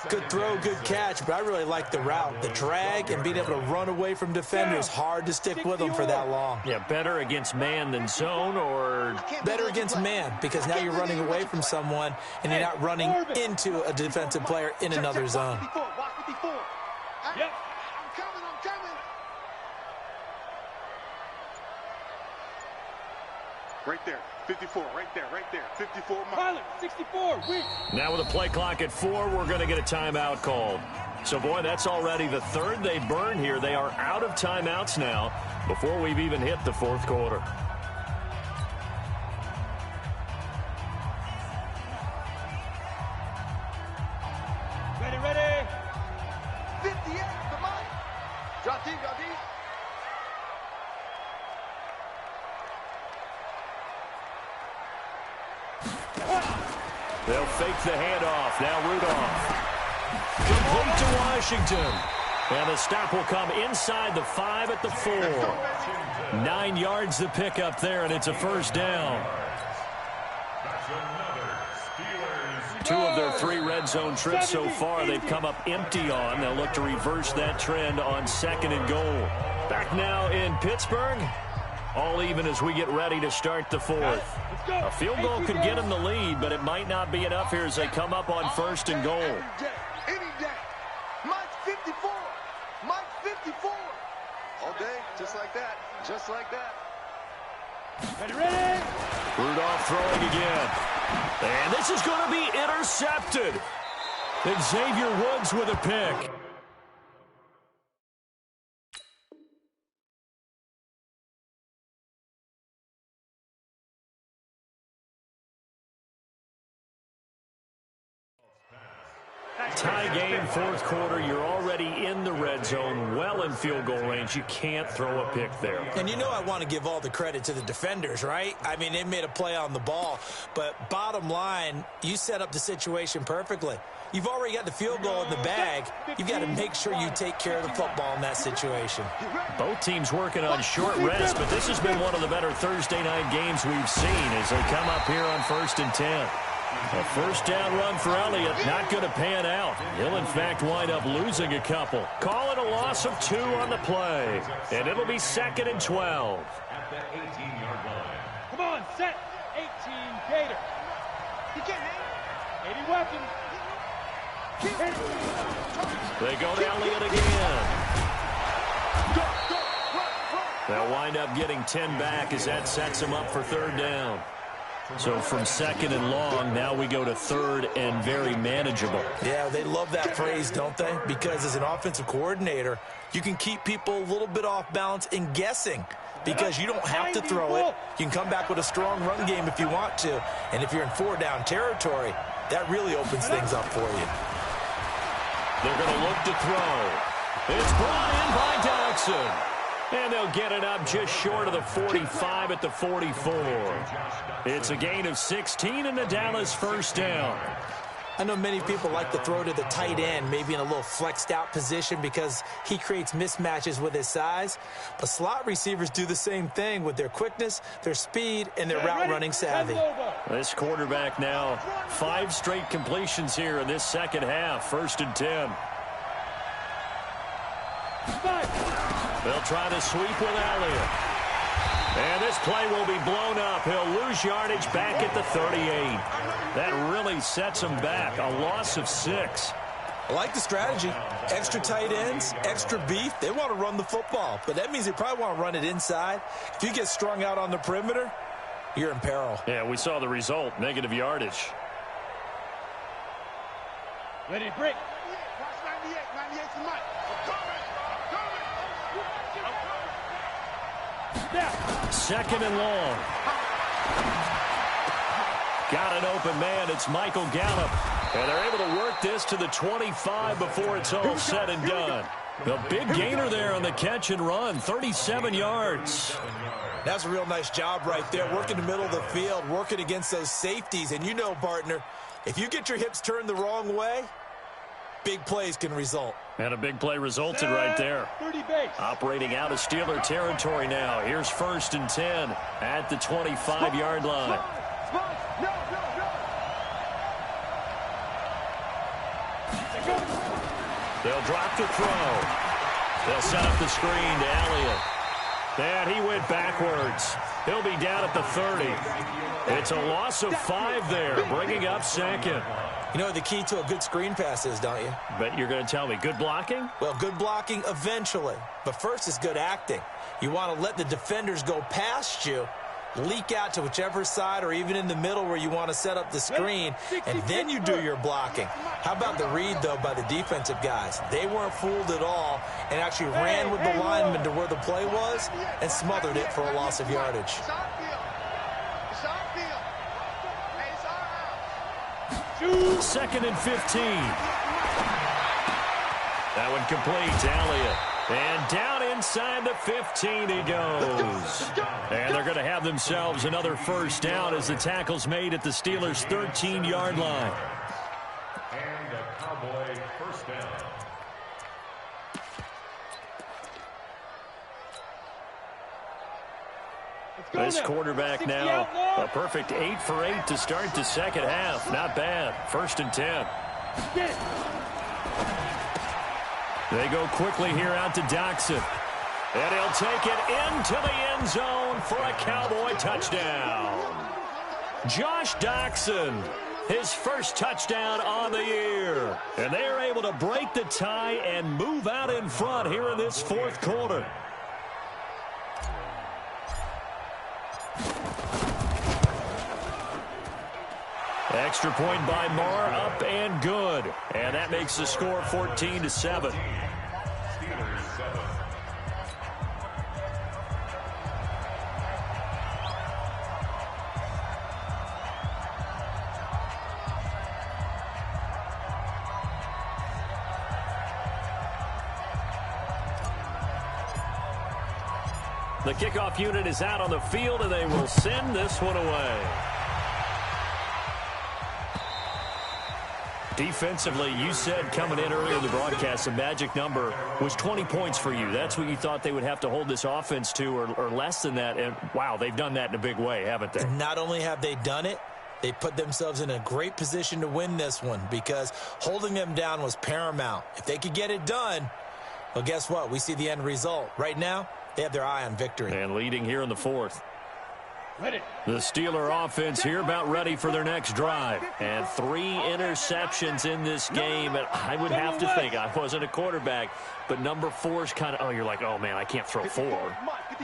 Good throw, good catch, but I really like the route. The drag and being able to run away from defenders, hard to stick with them for that long. Yeah, better against man than zone, or better against man, because now you're running away from someone and you're not running into a defensive player in another zone. Yep. I'm coming. Right there. 54, right there. 54. Pilot, 64, weak. now with a play clock at 4, we're going to get a timeout called. So, boy, that's already the third they burn here. They are out of timeouts now before we've even hit the fourth quarter. Ready. 58, come on. Drop deep. They'll fake the handoff. Now Rudolph. Complete to Washington. And the stop will come inside the 5 at the 4. 9 yards the pickup there, and it's a first down. 2 of their 3 red zone trips so far they've come up empty on. They'll look to reverse that trend on 2nd and goal. Back now in Pittsburgh. All even as we get ready to start the 4th. A field goal could get them the lead, but it might not be enough here as they come up on 1st and goal. Any day. Mike's 54. Mike's 54. All day, just like that. Ready. Rudolph throwing again. And this is going to be intercepted. And Xavier Woods with a pick. Tie game, 4th quarter. You're already in the red zone, well in field goal range. You can't throw a pick there. And you know I want to give all the credit to the defenders, right? I mean, they made a play on the ball. But bottom line, you set up the situation perfectly. You've already got the field goal in the bag. You've got to make sure you take care of the football in that situation. Both teams working on short rest, but this has been one of the better Thursday night games we've seen as they come up here on 1st and 10. A first down run for Elliott, not going to pan out. He'll, in fact, wind up losing a couple. Call it a loss of 2 on the play. And it'll be 2nd and 12. At the 18-yard line. Come on, set. 18, Gator. He can't hang. 80 weapons. They go to Elliott again. They'll wind up getting 10 back as that sets them up for 3rd down. So from 2nd and long, now we go to 3rd and very manageable. Yeah, they love that phrase, don't they? Because as an offensive coordinator, you can keep people a little bit off balance and guessing because you don't have to throw it. You can come back with a strong run game if you want to. And if you're in 4-down territory, that really opens things up for you. They're going to look to throw. It's brought in by Dodson. And they'll get it up just short of the 45 at the 44. It's a gain of 16 and the Dallas first down. I know many people like to throw to the tight end, maybe in a little flexed out position because he creates mismatches with his size. But slot receivers do the same thing with their quickness, their speed, and their route running savvy. This quarterback now 5 straight completions here in this second half. 1st and 10. They'll try to sweep with Elliott. And this play will be blown up. He'll lose yardage back at the 38. That really sets him back. A loss of 6. I like the strategy. Extra tight ends, extra beef. They want to run the football, but that means they probably want to run it inside. If you get strung out on the perimeter, you're in peril. Yeah, we saw the result. Negative yardage. Ready to break. Watch 98. 98 to Mike. Snap. 2nd and long. Got an open man. It's Michael Gallup. And they're able to work this to the 25 before it's all said and done. The big gainer there on the catch and run. 37 yards. That's a real nice job right there. Working the middle of the field, working against those safeties. And you know, partner, if you get your hips turned the wrong way, big plays can result. And a big play resulted right there. 30 base. Operating out of Steeler territory now. Here's 1st and 10 at the 25-yard line. They'll drop the throw. They'll set up the screen to Elliott. And he went backwards. He'll be down at the 30. It's a loss of 5 there, bringing up 2nd. You know what the key to a good screen pass is, don't you? Bet you're going to tell me. Good blocking? Well, good blocking eventually. But first is good acting. You want to let the defenders go past you, leak out to whichever side or even in the middle where you want to set up the screen, and then you do your blocking. How about the read, though, by the defensive guys? They weren't fooled at all and actually ran with the lineman to where the play was and smothered it for a loss of yardage. 2nd and 15. That one complete to Elliott. And down inside the 15 he goes. And they're going to have themselves another 1st down as the tackle's made at the Steelers' 13-yard line. And a Cowboy 1st down. This quarterback now, a perfect 8 for 8 to start the second half. Not bad. 1st and 10. They go quickly here out to Doxson. And he'll take it into the end zone for a Cowboy touchdown. Josh Doxson, his first touchdown on the year. And they are able to break the tie and move out in front here in this 4th quarter. Extra point by Marr, up and good. And that makes the score 14-7. Steelers 7. The kickoff unit is out on the field, and they will send this one away. Defensively, you said coming in earlier in the broadcast, the magic number was 20 points for you. That's what you thought they would have to hold this offense to, or less than that. And, wow, they've done that in a big way, haven't they? Not only have they done it, they put themselves in a great position to win this one because holding them down was paramount. If they could get it done, well, guess what? We see the end result. Right now, they have their eye on victory. And leading here in the 4th. Ready. The Steeler offense here about ready for their next drive. And 3 interceptions in this game. And I would have to think, I wasn't a quarterback, but number 4's kind of, you're like, oh, man, I can't throw 4.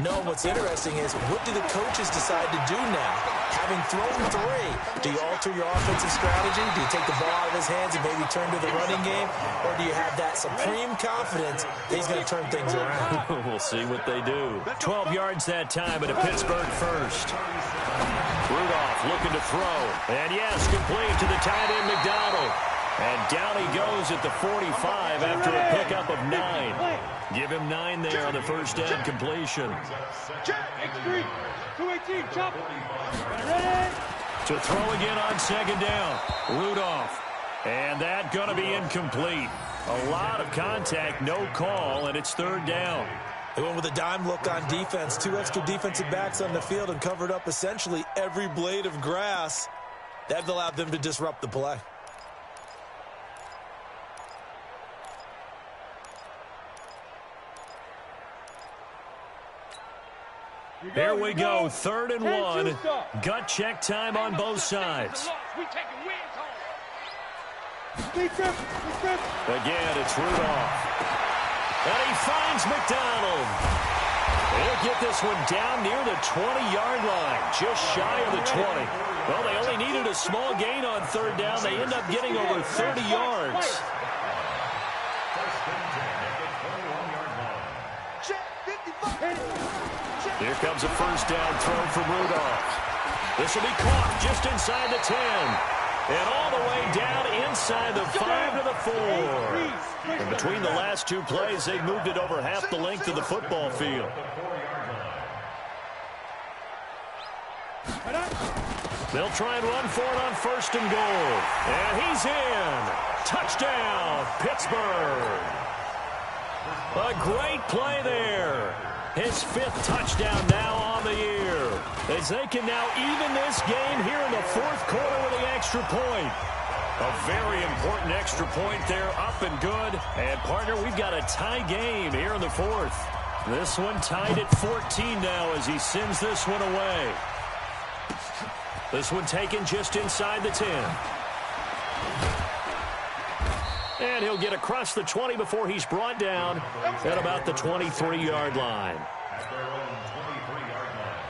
No, what's interesting is what do the coaches decide to do now? Having thrown 3, do you alter your offensive strategy? Do you take the ball out of his hands and maybe turn to the running game? Or do you have that supreme confidence that he's going to turn things around? We'll see what they do. 12 yards that time at a Pittsburgh 1st. Rudolph looking to throw. And yes, complete to the tight end McDonald. And down he goes at the 45 after a pickup of 9. Give him 9 there on the 1st down completion. X3, 218, chop. Ready. To throw again on 2nd down. Rudolph. And that going to be incomplete. A lot of contact, no call, and it's 3rd down. They went with a dime look on defense. 2 extra defensive backs on the field and covered up essentially every blade of grass. That allowed them to disrupt the play. Here we go, 3rd and 1. Gut check time on both sides. Again, it's Rudolph. And he finds McDonald. He'll get this one down near the 20-yard line, just shy of the 20. Well, they only needed a small gain on 3rd down. They end up getting over 30 yards. Here comes a 1st down throw from Rudolph. This will be caught just inside the 10. And all the way down inside the 5 to the 4. And between the last 2 plays, they've moved it over half the length of the football field. They'll try and run for it on 1st and goal. And he's in. Touchdown, Pittsburgh. A great play there. His 5th touchdown now on the year. As they can now even this game here in the 4th quarter with the extra point. A very important extra point there, up and good. And, partner, we've got a tie game here in the 4th. This one tied at 14 now as he sends this one away. This one taken just inside the 10. And he'll get across the 20 before he's brought down at about the 23-yard line. At their own 23-yard line.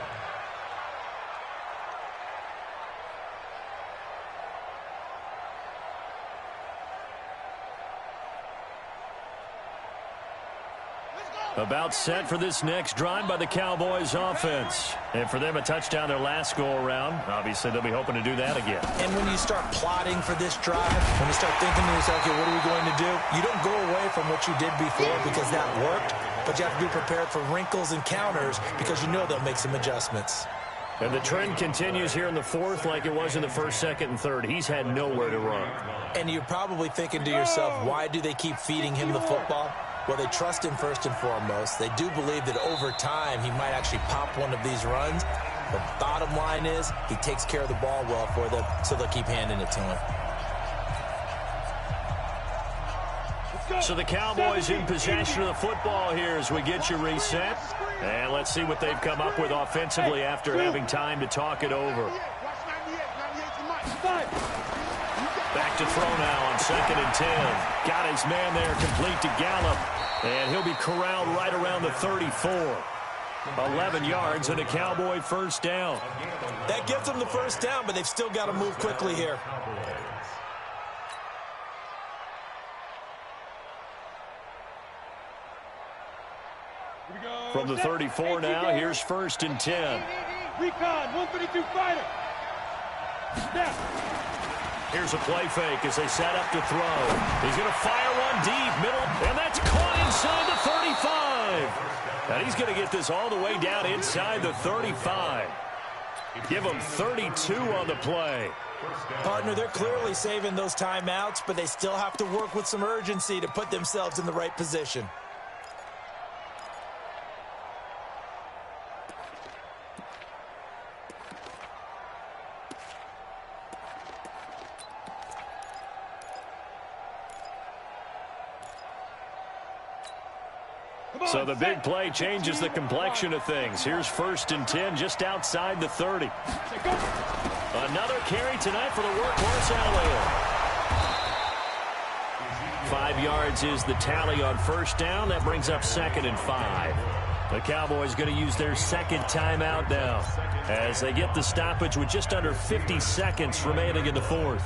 About set for this next drive by the Cowboys offense. And for them, a touchdown their last go-around. Obviously, they'll be hoping to do that again. And when you start plotting for this drive, when you start thinking to yourself, okay, what are we going to do? You don't go away from what you did before because that worked, but you have to be prepared for wrinkles and counters because you know they'll make some adjustments. And the trend continues here in the 4th like it was in the 1st, 2nd, and 3rd. He's had nowhere to run. And you're probably thinking to yourself, why do they keep feeding him the football? Well, they trust him first and foremost. They do believe that over time he might actually pop one of these runs. The bottom line is he takes care of the ball well for them, so they'll keep handing it to him. So the Cowboys in possession of the football here as we get you reset. And let's see what they've come up with offensively after having time to talk it over. Back to throw now on 2nd and 10. Got his man there complete to Gallup. And he'll be corralled right around the 34. 11 yards and a Cowboy 1st down. That gives them the 1st down, but they've still got to move quickly here. From the 34 now, here's 1st and 10. Recon, 132 fighter. Snap. Here's a play fake as they set up to throw. He's going to fire one deep, middle, and that's caught inside the 35. And he's going to get this all the way down inside the 35. Give him 32 on the play. Partner, they're clearly saving those timeouts, but they still have to work with some urgency to put themselves in the right position. So the big play changes the complexion of things. Here's 1st and 10 just outside the 30. Another carry tonight for the workhorse Elliott. 5 yards is the tally on 1st down. That brings up 2nd and 5. The Cowboys going to use their 2nd timeout now as they get the stoppage with just under 50 seconds remaining in the 4th.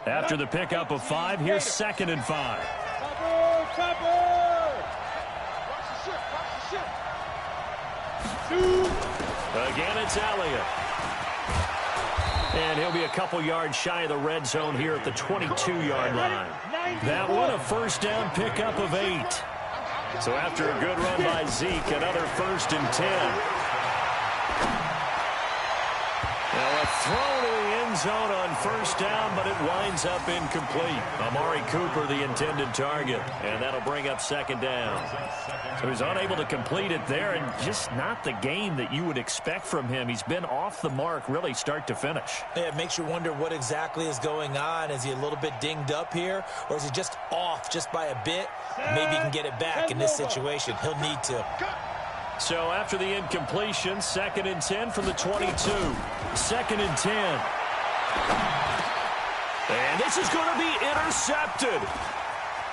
After the pickup of 5, here's 2nd and 5. Again, it's Elliott. And he'll be a couple yards shy of the red zone here at the 22-yard line. That one, a 1st down pickup of 8. So after a good run by Zeke, another 1st and 10. Now a throw to the end zone on 1st down, but it winds up incomplete. Amari Cooper, the intended target, and that'll bring up 2nd down. So he's unable to complete it there, and just not the game that you would expect from him. He's been off the mark really start to finish. Yeah, it makes you wonder what exactly is going on. Is he a little bit dinged up here, or is he just off just by a bit? Maybe he can get it back in this situation. He'll need to. So after the incompletion, 2nd and 10 from the 22. 2nd and 10. And this is going to be intercepted.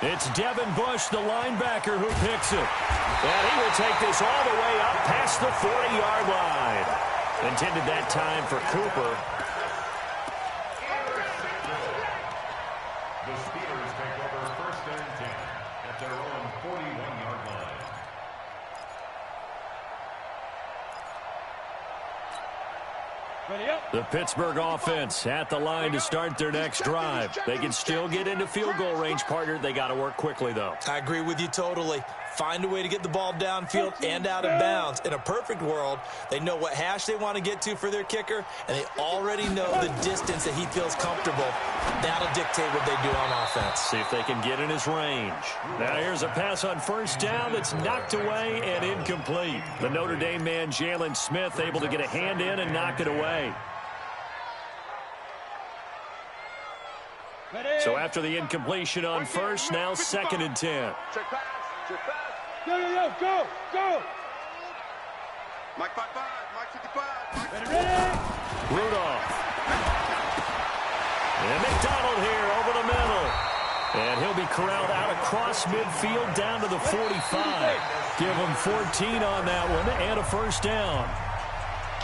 It's Devin Bush, the linebacker, who picks it. And he will take this all the way up past the 40-yard line. Intended that time for Cooper. The Steelers take over 1st and 10 at their own 41-yard line. The Pittsburgh offense at the line to start their next drive. They can still get into field goal range, partner. They got to work quickly, though. I agree with you totally. Find a way to get the ball downfield and out of bounds. In a perfect world, they know what hash they want to get to for their kicker, and they already know the distance that he feels comfortable. That'll dictate what they do on offense. See if they can get in his range. Now here's a pass on first down that's knocked away and incomplete. The Notre Dame man, Jalen Smith, able to get a hand in and knock it away. So after the incompletion on first, now 2nd and 10. Check pass. Check pass. Go. Mike 55. Mike 55. Rudolph. And McDonald here over the middle. And he'll be corralled out across midfield down to the 45. Give him 14 on that one and a first down.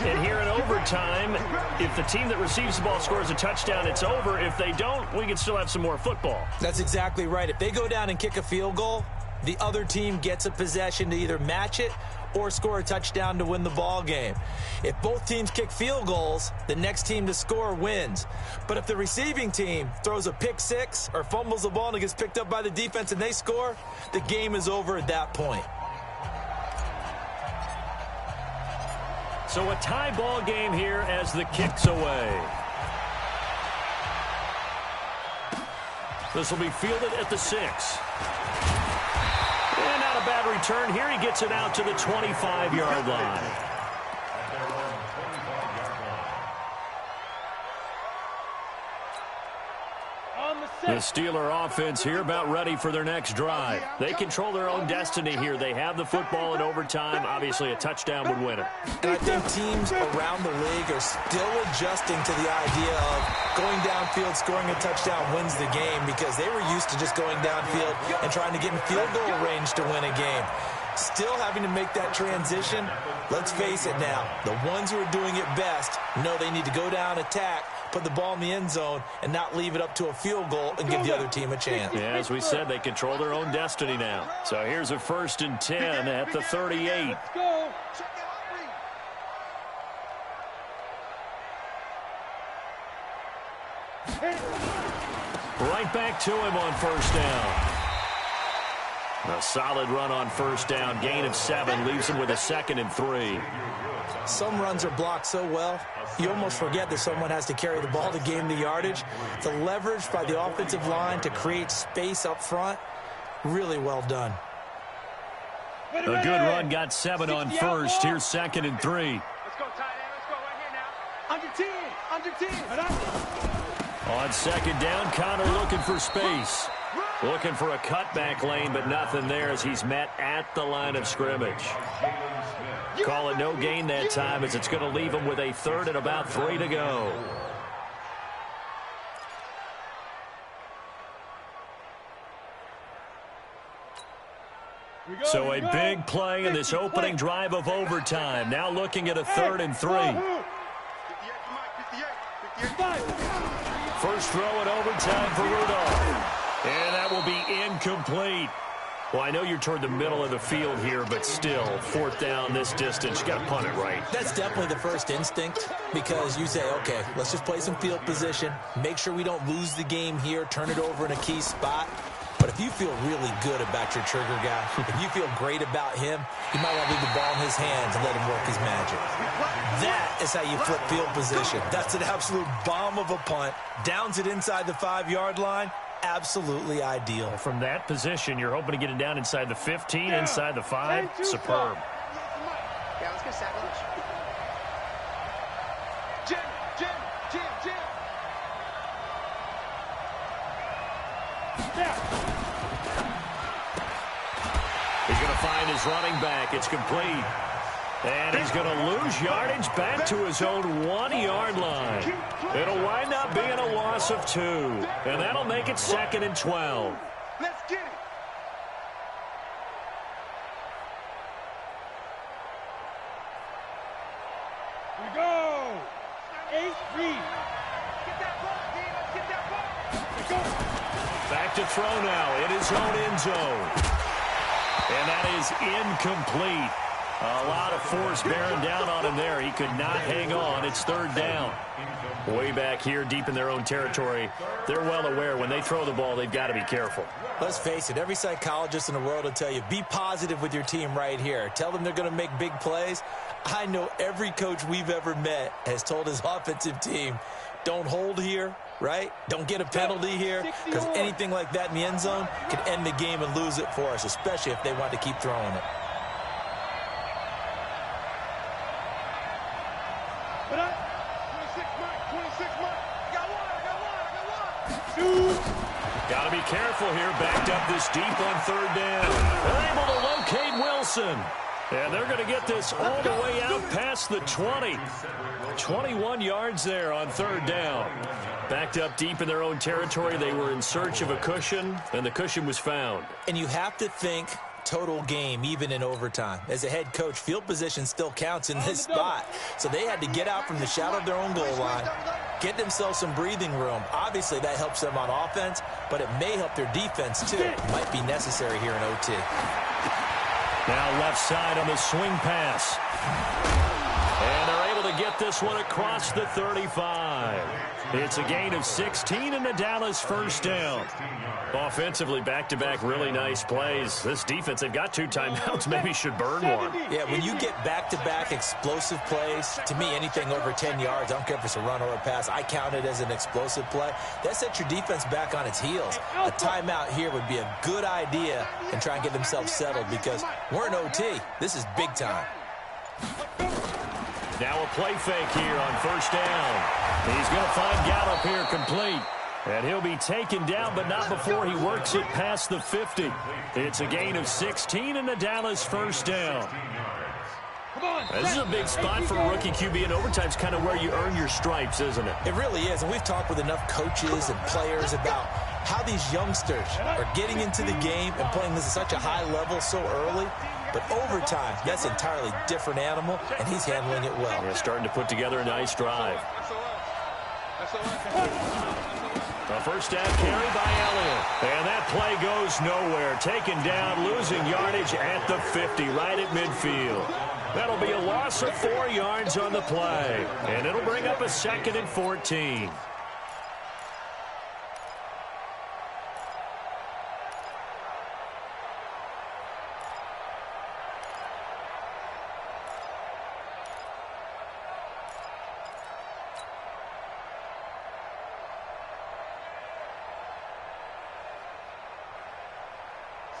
And here in overtime, if the team that receives the ball scores a touchdown, it's over. If they don't, we can still have some more football. That's exactly right. If they go down and kick a field goal, the other team gets a possession to either match it or score a touchdown to win the ball game. If both teams kick field goals, the next team to score wins. But if the receiving team throws a pick six or fumbles the ball and it gets picked up by the defense and they score, the game is over at that point. So a tie ball game here as the kick's away. This will be fielded at the 6. And not a bad return here. He gets it out to the 25-yard line. The Steeler offense here about ready for their next drive. They control their own destiny here. They have the football in overtime. Obviously, a touchdown would win it. And I think teams around the league are still adjusting to the idea of going downfield, scoring a touchdown wins the game, because they were used to just going downfield and trying to get in field goal range to win a game. Still having to make that transition. Let's face it now, the ones who are doing it best know they need to go down, attack, put the ball in the end zone, and not leave it up to a field goal and give the other team a chance. Yeah, as we said, they control their own destiny now. So here's a 1st and 10 at the 38. Right back to him on first down. A solid run on first down. Gain of 7 leaves him with a 2nd and 3. Some runs are blocked so well, you almost forget that someone has to carry the ball to gain the yardage. The leverage by the offensive line to create space up front, really well done. A good run, got 7 on first. Here's 2nd and 3. Let's go, tight end. Let's go right here now. Under 10. On 2nd down, Connor looking for space. Looking for a cutback lane, but nothing there as he's met at the line of scrimmage. Call it no gain that time as it's going to leave him with a 3rd and about 3 to go. So a big play in this opening drive of overtime. Now looking at a 3rd and 3. 58. First throw in overtime for Rudolph. And that will be incomplete. Well, I know you're toward the middle of the field here, but still, 4th down this distance, you got to punt it right. That's definitely the first instinct, because you say, okay, let's just play some field position, make sure we don't lose the game here, turn it over in a key spot. But if you feel really good about your trigger guy, if you feel great about him, you might want to leave the ball in his hands and let him work his magic. That is how you flip field position. That's an absolute bomb of a punt. Downs it inside the 5-yard line. Absolutely ideal. From that position, you're hoping to get it down inside the 15, inside the 5. Superb. Yeah, let's get sack lunch. Jim. He's going to find his running back. It's complete. And he's going to lose yardage back to his own 1-yard line. It'll wind up being a loss of 2. And that'll make it 2nd and 12. Let's get it. We go. 8-3. Get that ball, D. Let's get that ball. Let's go. Back to throw now in his own end zone. And that is incomplete. A lot of force bearing down on him there. He could not hang on. It's third down. Way back here, deep in their own territory, they're well aware when they throw the ball, they've got to be careful. Let's face it, every psychologist in the world will tell you, be positive with your team right here. Tell them they're going to make big plays. I know every coach we've ever met has told his offensive team, don't hold here, right? Don't get a penalty here, because anything like that in the end zone could end the game and lose it for us, especially if they want to keep throwing it. Got to be careful here. Backed up this deep on third down. They're able to locate Wilson. And they're going to get this all the way out past the 20. 21 yards there on third down. Backed up deep in their own territory. They were in search of a cushion, and the cushion was found. And you have to think total game, even in overtime. As a head coach, field position still counts in this spot. So they had to get out from the shadow of their own goal line, get themselves some breathing room. Obviously, that helps them on offense, but it may help their defense, too. It might be necessary here in OT. Now left side on the swing pass. And they're able to get this one across the 35. It's a gain of 16 and a Dallas first down. Offensively, back-to-back really nice plays. This defense, they've got 2 timeouts, maybe should burn one. Yeah, when you get back-to-back explosive plays, to me, anything over 10 yards, I don't care if it's a run or a pass, I count it as an explosive play. That sets your defense back on its heels. A timeout here would be a good idea and try and get themselves settled because we're in OT. This is big time. Now a play fake here on first down. He's going to find Gallup here complete. And he'll be taken down, but not before he works it past the 50. It's a gain of 16 and a Dallas first down. This is a big spot for a rookie QB, and overtime's kind of where you earn your stripes, isn't it? It really is, and we've talked with enough coaches and players about how these youngsters are getting into the game and playing this at such a high level so early. But overtime, that's an entirely different animal, and he's handling it well. Yeah, starting to put together a nice drive. A first down carry by Elliott. And that play goes nowhere. Taken down, losing yardage at the 50, right at midfield. That'll be a loss of 4 yards on the play. And it'll bring up a 2nd and 14.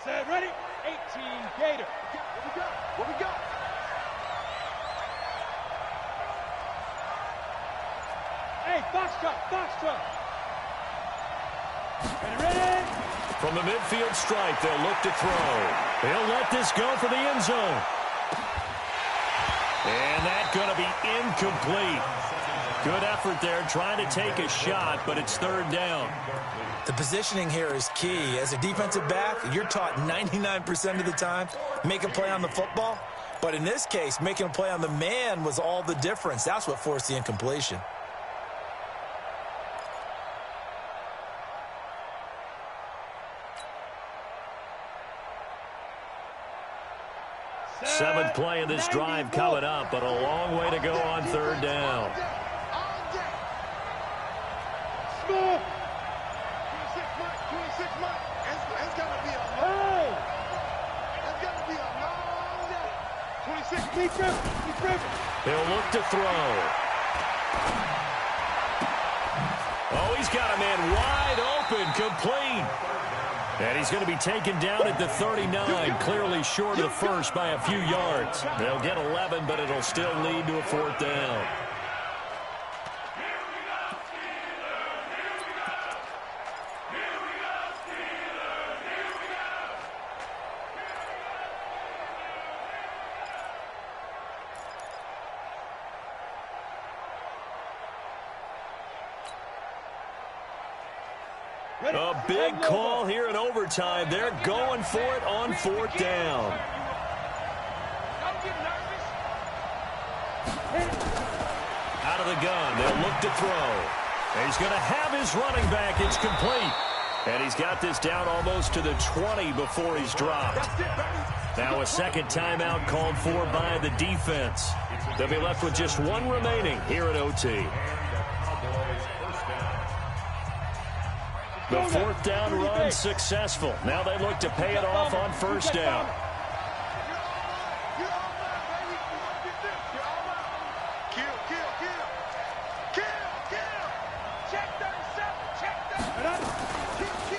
Set, ready? 18, Gator. What we got? What we got? Hey, Foxtrot, Foxtrot. Ready? From the midfield stripe, they'll look to throw. They'll let this go for the end zone. And that's going to be incomplete. Good effort there, trying to take a shot, but it's third down. The positioning here is key. As a defensive back, you're taught 99% of the time, make a play on the football. But in this case, making a play on the man was all the difference. That's what forced the incompletion. Seventh play of this drive coming up, but a long way to go on third down. Small. 26 months. It's got to be a long. It's got to be a long day. 26, be driven. He'll look to throw. Oh, he's got a man wide open, complete. And he's going to be taken down at the 39, clearly short of the first by a few yards. They'll get 11, but it'll still lead to a fourth down. A big call here in overtime. They're going for it on fourth down. Out of the gun, they'll look to throw. And he's going to have his running back. It's complete. And he's got this down almost to the 20 before he's dropped. Now a second timeout called for by the defense. They'll be left with just one remaining here at OT. The fourth down run successful. Now they look to pay it off on first down.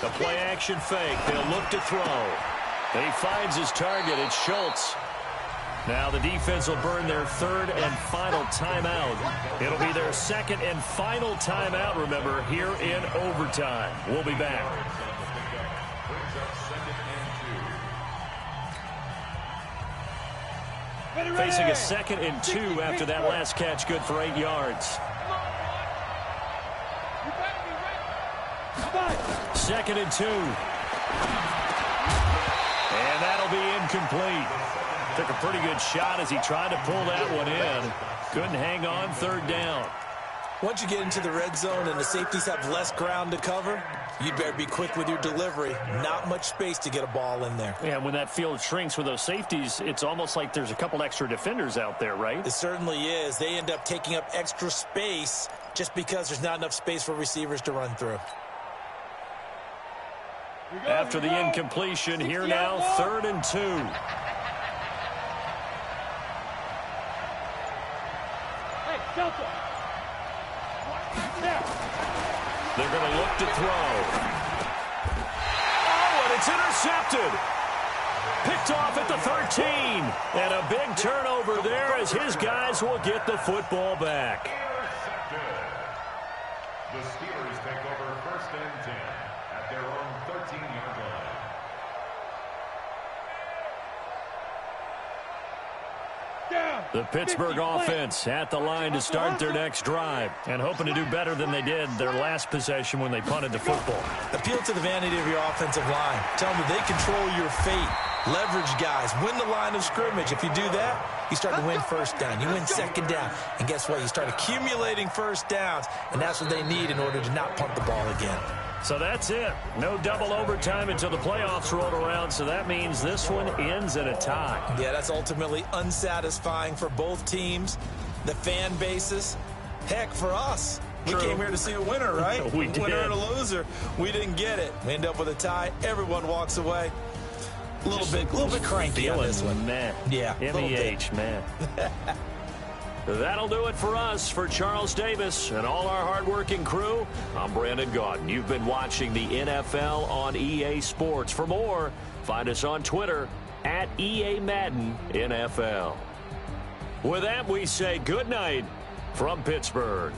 The play action fake. They'll look to throw. He finds his target. It's Schultz. Now the defense will burn their third and final timeout. It'll be their second and final timeout, remember, here in overtime. We'll be back. Facing a 2nd and 2 after that last catch, good for 8 yards. 2nd and 2. And that'll be incomplete. Took a pretty good shot as he tried to pull that one in. Couldn't hang on third down. Once you get into the red zone and the safeties have less ground to cover, you'd better be quick with your delivery. Not much space to get a ball in there. Yeah, when that field shrinks with those safeties, it's almost like there's a couple extra defenders out there, right? It certainly is. They end up taking up extra space just because there's not enough space for receivers to run through. After the incompletion, here now, 3rd and 2. They're going to look to throw. Oh, and it's intercepted. Picked off at the 13. And a big turnover there as his guys will get the football back. The Steelers take over 1st and 10 at their own 13-yard line. The Pittsburgh offense at the line to start their next drive and hoping to do better than they did their last possession when they punted the football. Appeal to the vanity of your offensive line. Tell them that they control your fate. Leverage guys. Win the line of scrimmage. If you do that, you start to win first down. You win second down. And guess what? You start accumulating first downs. And that's what they need in order to not punt the ball again. So that's it. No double overtime until the playoffs roll around, so that means this one ends in a tie. Yeah, that's ultimately unsatisfying for both teams, the fan bases. Heck, for us. True. We came here to see a winner, right? We did. Winner and a loser. We didn't get it. We end up with a tie. Everyone walks away. A little bit cranky on this one. Man. Yeah, MEH, man. That'll do it for us. For Charles Davis and all our hardworking crew, I'm Brandon Gaudin. You've been watching the NFL on EA Sports. For more, find us on Twitter at EA Madden NFL. With that, we say good night from Pittsburgh.